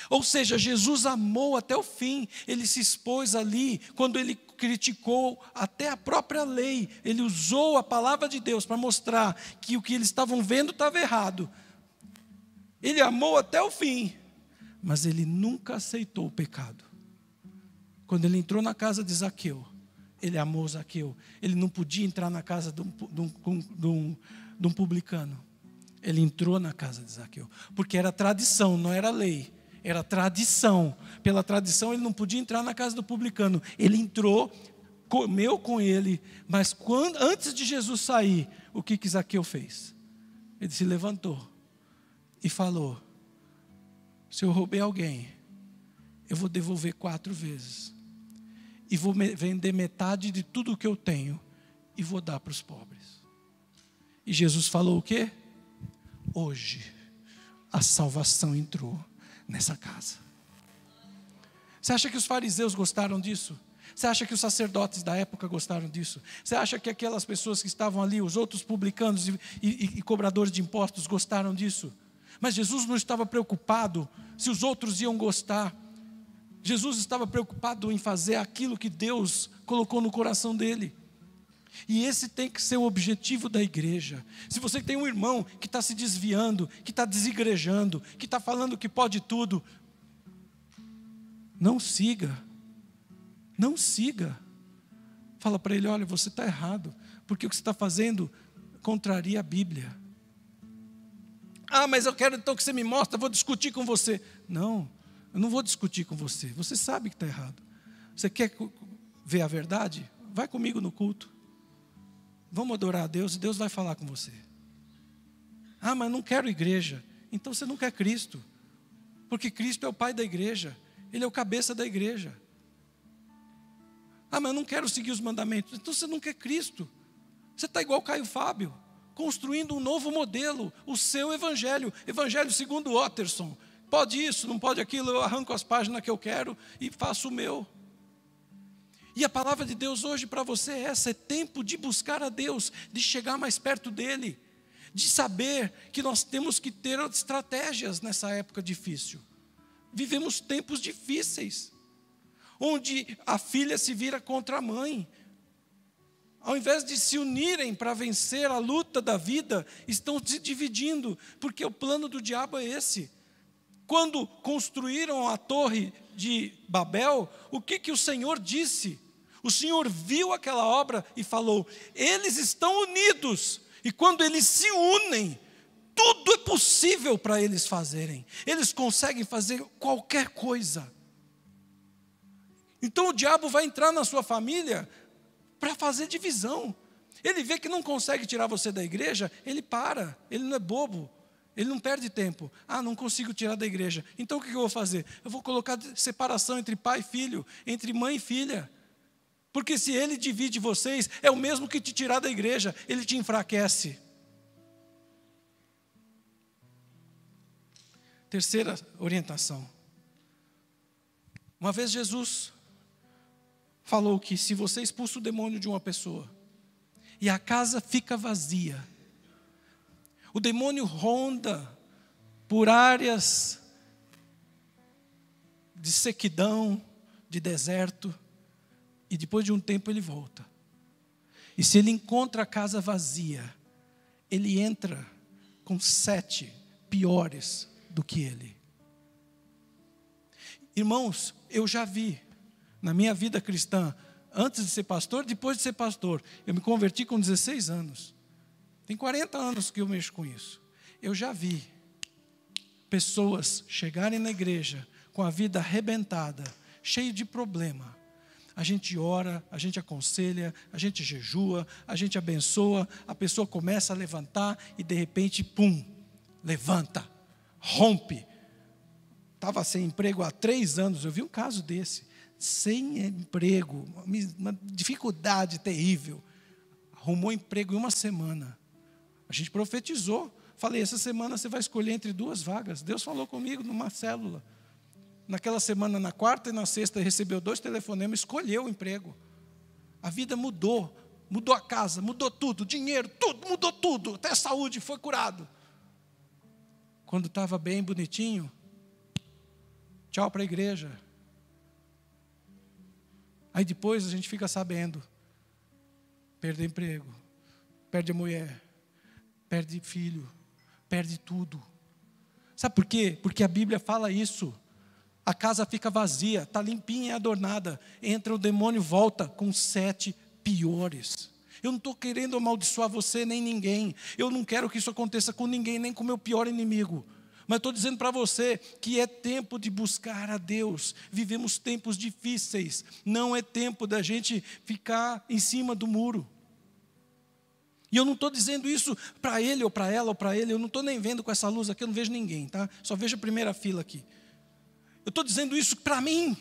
Ou seja, Jesus amou até o fim. Ele se expôs ali, quando Ele criticou até a própria lei. Ele usou a palavra de Deus para mostrar que o que eles estavam vendo estava errado. Ele amou até o fim, mas Ele nunca aceitou o pecado. Quando Ele entrou na casa de Zaqueu, Ele amou Zaqueu. Ele não podia entrar na casa de um publicano. Ele entrou na casa de Zaqueu, porque era tradição, não era lei. Era tradição. Pela tradição ele não podia entrar na casa do publicano. Ele entrou, comeu com ele, mas antes de Jesus sair, o que Zaqueu fez? Ele se levantou e falou: se eu roubei alguém, eu vou devolver 4 vezes. E vou vender metade de tudo o que eu tenho e vou dar para os pobres. E Jesus falou o quê? Hoje a salvação entrou nessa casa. Você acha que os fariseus gostaram disso? Você acha que os sacerdotes da época gostaram disso? Você acha que aquelas pessoas que estavam ali, os outros publicanos e cobradores de impostos, gostaram disso? Mas Jesus não estava preocupado se os outros iam gostar. Jesus estava preocupado em fazer aquilo que Deus colocou no coração dele. E esse tem que ser o objetivo da igreja. Se você tem um irmão que está se desviando, que está desigrejando, que está falando que pode tudo, não siga. Não siga. Fala para ele: olha, você está errado, porque o que você está fazendo contraria a Bíblia. Ah, mas eu quero então que você me mostre, eu vou discutir com você. Não, eu não vou discutir com você. Você sabe que está errado. Você quer ver a verdade? Vai comigo no culto. Vamos adorar a Deus e Deus vai falar com você. Ah, mas não quero igreja. Então você não quer Cristo. Porque Cristo é o pai da igreja. Ele é o cabeça da igreja. Ah, mas eu não quero seguir os mandamentos. Então você não quer Cristo. Você está igual Caio Fábio, construindo um novo modelo, o seu evangelho. Evangelho segundo Watterson. Pode isso, não pode aquilo, eu arranco as páginas que eu quero e faço o meu. E a palavra de Deus hoje para você é essa: é tempo de buscar a Deus, de chegar mais perto dEle, de saber que nós temos que ter estratégias nessa época difícil. Vivemos tempos difíceis, onde a filha se vira contra a mãe. Ao invés de se unirem para vencer a luta da vida, estão se dividindo, porque o plano do diabo é esse. Quando construíram a torre de Babel, o que o Senhor disse? O Senhor viu aquela obra e falou: eles estão unidos, e quando eles se unem, tudo é possível para eles fazerem. Eles conseguem fazer qualquer coisa. Então o diabo vai entrar na sua família para fazer divisão. Ele vê que não consegue tirar você da igreja, ele para, ele não é bobo. Ele não perde tempo. Ah, não consigo tirar da igreja. Então o que eu vou fazer? Eu vou colocar separação entre pai e filho, entre mãe e filha. Porque se ele divide vocês, é o mesmo que te tirar da igreja, ele te enfraquece. Terceira orientação. Uma vez Jesus falou que se você expulsa o demônio de uma pessoa e a casa fica vazia, o demônio ronda por áreas de sequidão, de deserto, e depois de um tempo ele volta. E se ele encontra a casa vazia, ele entra com 7 piores do que ele. Irmãos, eu já vi na minha vida cristã, antes de ser pastor, depois de ser pastor, eu me converti com 16 anos. Tem 40 anos que eu mexo com isso. Eu já vi pessoas chegarem na igreja com a vida arrebentada, cheio de problema. A gente ora, a gente aconselha, a gente jejua, a gente abençoa, a pessoa começa a levantar e de repente, pum, levanta, rompe. Estava sem emprego há 3 anos, eu vi um caso desse, sem emprego, uma dificuldade terrível. Arrumou emprego em 1 semana. A gente profetizou. Falei, essa semana você vai escolher entre 2 vagas. Deus falou comigo numa célula. Naquela semana, na quarta e na sexta, recebeu 2 telefonemas, escolheu o emprego. A vida mudou. Mudou a casa, mudou tudo, dinheiro, tudo, mudou tudo. Até a saúde, foi curado. Quando estava bem, bonitinho, tchau para a igreja. Aí depois a gente fica sabendo. Perde emprego, perde a mulher, perde filho, perde tudo. Sabe por quê? Porque a Bíblia fala isso. A casa fica vazia, está limpinha e adornada. Entra o demônio, volta com 7 piores. Eu não estou querendo amaldiçoar você nem ninguém. Eu não quero que isso aconteça com ninguém, nem com o meu pior inimigo. Mas estou dizendo para você que é tempo de buscar a Deus. Vivemos tempos difíceis. Não é tempo da gente ficar em cima do muro. E eu não estou dizendo isso para ele ou para ela ou para ele. Eu não estou nem vendo com essa luz aqui, eu não vejo ninguém, tá? Só vejo a primeira fila aqui. Eu estou dizendo isso para mim.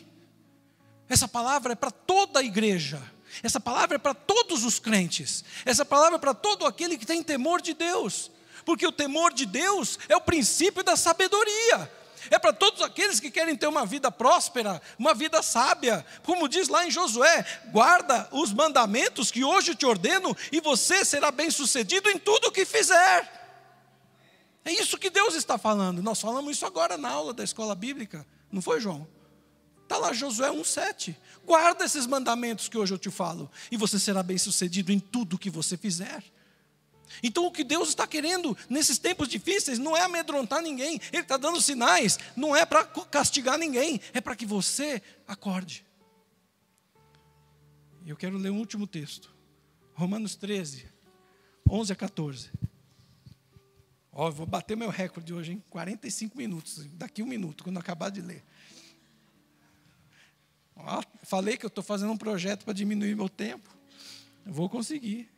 Essa palavra é para toda a igreja. Essa palavra é para todos os crentes. Essa palavra é para todo aquele que tem temor de Deus. Porque o temor de Deus é o princípio da sabedoria. É para todos aqueles que querem ter uma vida próspera, uma vida sábia. Como diz lá em Josué, guarda os mandamentos que hoje te ordeno e você será bem-sucedido em tudo o que fizer. É isso que Deus está falando. Nós falamos isso agora na aula da escola bíblica. Não foi, João? Está lá Josué 1,7. Guarda esses mandamentos que hoje eu te falo e você será bem-sucedido em tudo o que você fizer. Então o que Deus está querendo nesses tempos difíceis não é amedrontar ninguém. Ele está dando sinais, não é para castigar ninguém, é para que você acorde. Eu quero ler um último texto. Romanos 13, 11 a 14. Ó, eu vou bater meu recorde hoje, hein? 45 minutos, daqui 1 minuto, quando eu acabar de ler. Ó, falei que eu estou fazendo um projeto para diminuir meu tempo. Eu vou conseguir.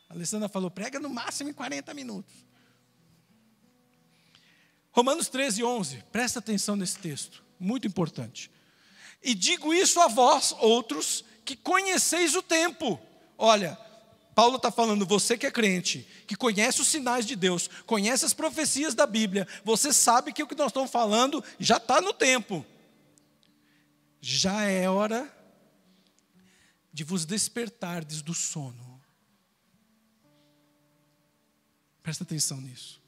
A Alessandra falou, prega no máximo em 40 minutos. Romanos 13:11, presta atenção nesse texto, muito importante. E digo isso a vós, outros, que conheceis o tempo. Olha, Paulo está falando, você que é crente, que conhece os sinais de Deus, conhece as profecias da Bíblia, você sabe que o que nós estamos falando já está no tempo. Já é hora de vos despertardes do sono. Presta atenção nisso.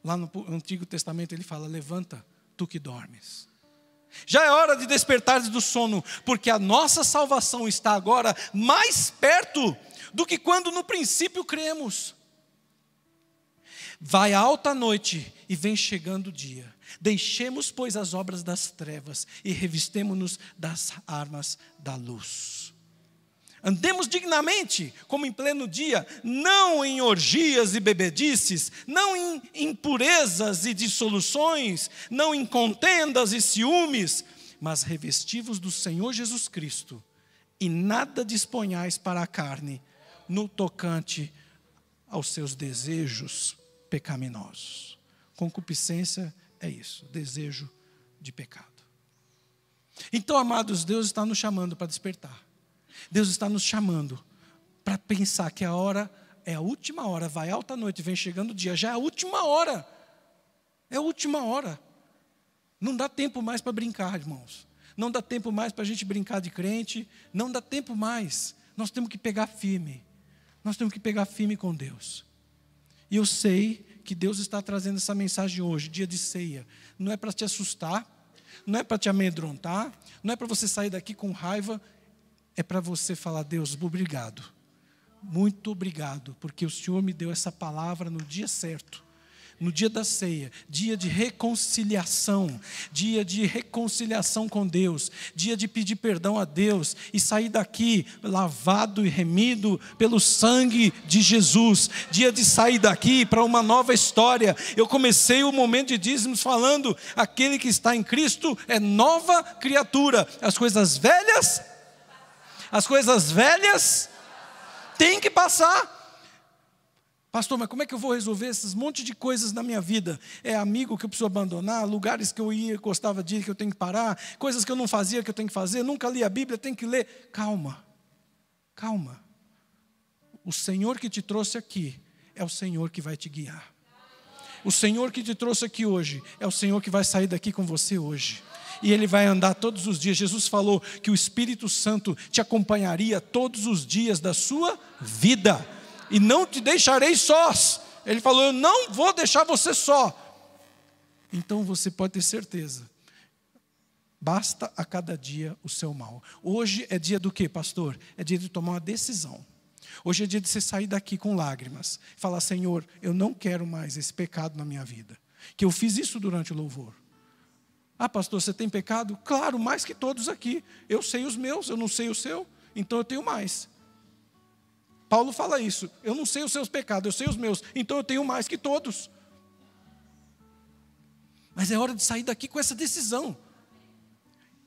Lá no Antigo Testamento ele fala, levanta, tu que dormes. Já é hora de despertardes do sono, porque a nossa salvação está agora mais perto do que quando no princípio cremos. Vai alta a noite e vem chegando o dia. Deixemos, pois, as obras das trevas e revistemo-nos das armas da luz. Andemos dignamente, como em pleno dia, não em orgias e bebedices, não em impurezas e dissoluções, não em contendas e ciúmes, mas revestivos do Senhor Jesus Cristo, e nada disponhais para a carne, no tocante aos seus desejos pecaminosos. Concupiscência é isso, desejo de pecado. Então, amados, Deus está nos chamando para despertar. Deus está nos chamando para pensar que a hora é a última hora, vai alta a noite, vem chegando o dia, já é a última hora. É a última hora. Não dá tempo mais para brincar, irmãos. Não dá tempo mais para a gente brincar de crente, não dá tempo mais. Nós temos que pegar firme. Nós temos que pegar firme com Deus. E eu sei que Deus está trazendo essa mensagem hoje, dia de ceia. Não é para te assustar, não é para te amedrontar, não é para você sair daqui com raiva. É para você falar, Deus, obrigado, muito obrigado, porque o Senhor me deu essa palavra no dia certo, no dia da ceia, dia de reconciliação com Deus, dia de pedir perdão a Deus e sair daqui lavado e remido pelo sangue de Jesus, dia de sair daqui para uma nova história. Eu comecei o momento de dízimos falando, aquele que está em Cristo é nova criatura, as coisas velhas têm que passar. Pastor, mas como é que eu vou resolver esses monte de coisas na minha vida? É amigo que eu preciso abandonar, lugares que eu ia, gostava de ir, que eu tenho que parar, coisas que eu não fazia, que eu tenho que fazer, nunca li a Bíblia, tenho que ler. Calma. O Senhor que te trouxe aqui é o Senhor que vai te guiar. O Senhor que te trouxe aqui hoje é o Senhor que vai sair daqui com você hoje. E Ele vai andar todos os dias. Jesus falou que o Espírito Santo te acompanharia todos os dias da sua vida. E não te deixarei sós. Ele falou, eu não vou deixar você só. Então você pode ter certeza. Basta a cada dia o seu mal. Hoje é dia do quê, pastor? É dia de tomar uma decisão. Hoje é dia de você sair daqui com lágrimas. Falar, Senhor, eu não quero mais esse pecado na minha vida. Que eu fiz isso durante o louvor. Ah, pastor, você tem pecado? Claro, mais que todos aqui. Eu sei os meus, eu não sei o seu, então eu tenho mais. Paulo fala isso. Eu não sei os seus pecados, eu sei os meus, então eu tenho mais que todos. Mas é hora de sair daqui com essa decisão.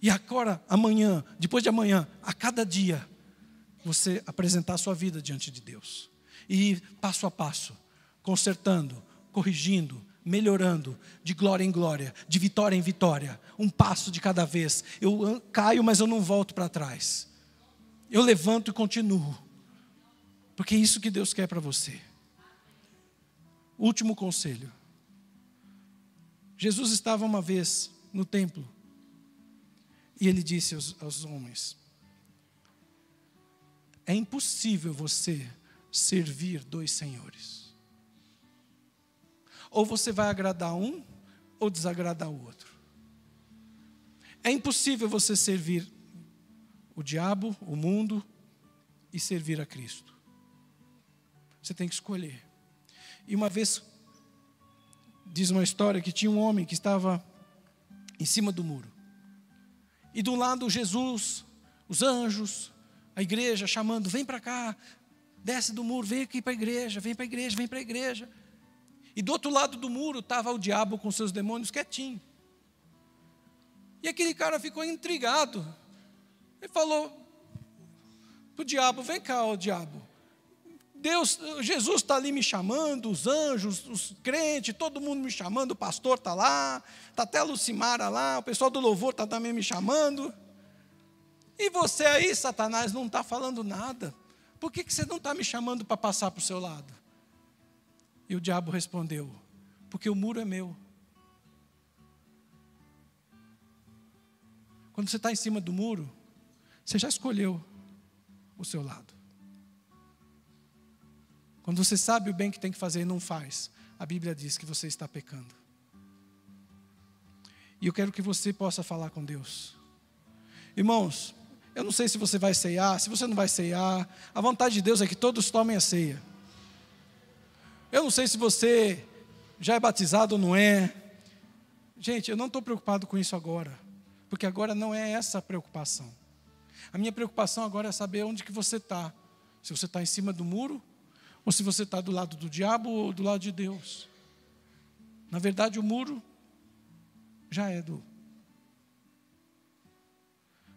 E agora, amanhã, depois de amanhã, a cada dia, você apresentar a sua vida diante de Deus. E ir passo a passo, consertando, corrigindo, melhorando, de glória em glória, de vitória em vitória, um passo de cada vez. Eu caio, mas eu não volto para trás. Eu levanto e continuo, porque é isso que Deus quer para você. Último conselho. Jesus estava uma vez no templo, e Ele disse aos homens, é impossível você servir dois senhores. Ou você vai agradar um, ou desagradar o outro. É impossível você servir o diabo, o mundo, e servir a Cristo. Você tem que escolher. E uma vez, diz uma história que tinha um homem que estava em cima do muro. E do lado Jesus, os anjos, a igreja chamando, vem para cá, desce do muro, vem aqui para a igreja, vem para a igreja, vem para a igreja. E do outro lado do muro estava o diabo com seus demônios quietinho. E aquele cara ficou intrigado. Ele falou para o diabo, vem cá, ó diabo, Jesus está ali me chamando, os anjos, os crentes, todo mundo me chamando, o pastor está lá, está até a Lucimara lá, o pessoal do louvor está também me chamando. E você aí, Satanás, não está falando nada. Por que você não está me chamando para passar para o seu lado? E o diabo respondeu, porque o muro é meu. Quando você está em cima do muro, você já escolheu o seu lado. Quando você sabe o bem que tem que fazer e não faz, a Bíblia diz que você está pecando. E eu quero que você possa falar com Deus. Irmãos, eu não sei se você vai ceiar, se você não vai ceiar. A vontade de Deus é que todos tomem a ceia. Eu não sei se você já é batizado ou não é. Gente, eu não estou preocupado com isso agora, porque agora não é essa a preocupação. A minha preocupação agora é saber onde que você está. Se você está em cima do muro, ou se você está do lado do diabo ou do lado de Deus. Na verdade, o muro já é do...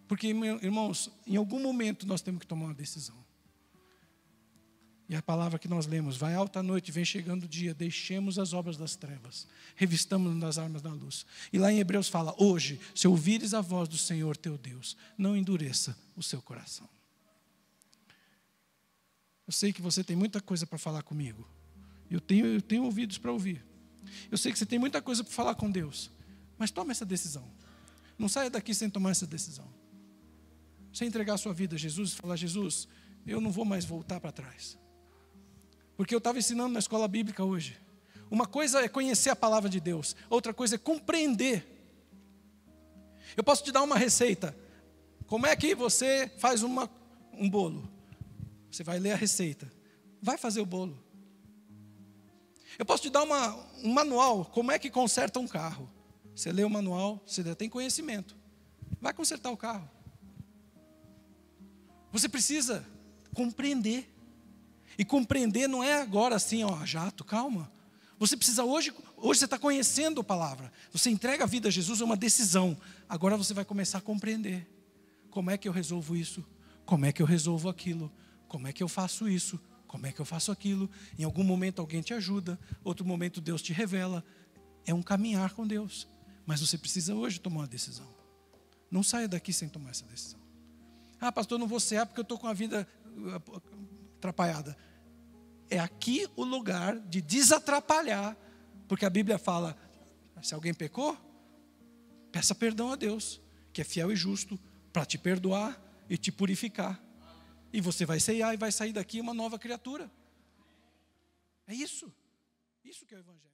Porque, irmãos, em algum momento nós temos que tomar uma decisão. E a palavra que nós lemos, vai alta a noite, vem chegando o dia, deixemos as obras das trevas, revistamos-nos das armas da luz. E lá em Hebreus fala, hoje, se ouvires a voz do Senhor teu Deus, não endureça o seu coração. Eu sei que você tem muita coisa para falar comigo. Eu tenho ouvidos para ouvir. Eu sei que você tem muita coisa para falar com Deus. Mas toma essa decisão. Não saia daqui sem tomar essa decisão. Sem entregar a sua vida a Jesus e falar, Jesus, eu não vou mais voltar para trás. Porque eu estava ensinando na escola bíblica hoje. Uma coisa é conhecer a palavra de Deus. Outra coisa é compreender. Eu posso te dar uma receita. Como é que você faz um bolo? Você vai ler a receita. Vai fazer o bolo. Eu posso te dar um manual. Como é que conserta um carro? Você lê o manual, você já tem conhecimento. Vai consertar o carro. Você precisa compreender. E compreender não é agora assim, ó, jato, calma. Você precisa hoje você está conhecendo a palavra. Você entrega a vida a Jesus, é uma decisão. Agora você vai começar a compreender. Como é que eu resolvo isso? Como é que eu resolvo aquilo? Como é que eu faço isso? Como é que eu faço aquilo? Em algum momento alguém te ajuda, outro momento Deus te revela. É um caminhar com Deus. Mas você precisa hoje tomar uma decisão. Não saia daqui sem tomar essa decisão. Ah, pastor, não vou cear porque eu estou com a vida atrapalhada. É aqui o lugar de desatrapalhar. Porque a Bíblia fala, se alguém pecou, peça perdão a Deus, que é fiel e justo, para te perdoar e te purificar. E você vai ceiar e vai sair daqui uma nova criatura. É isso. Isso que é o Evangelho.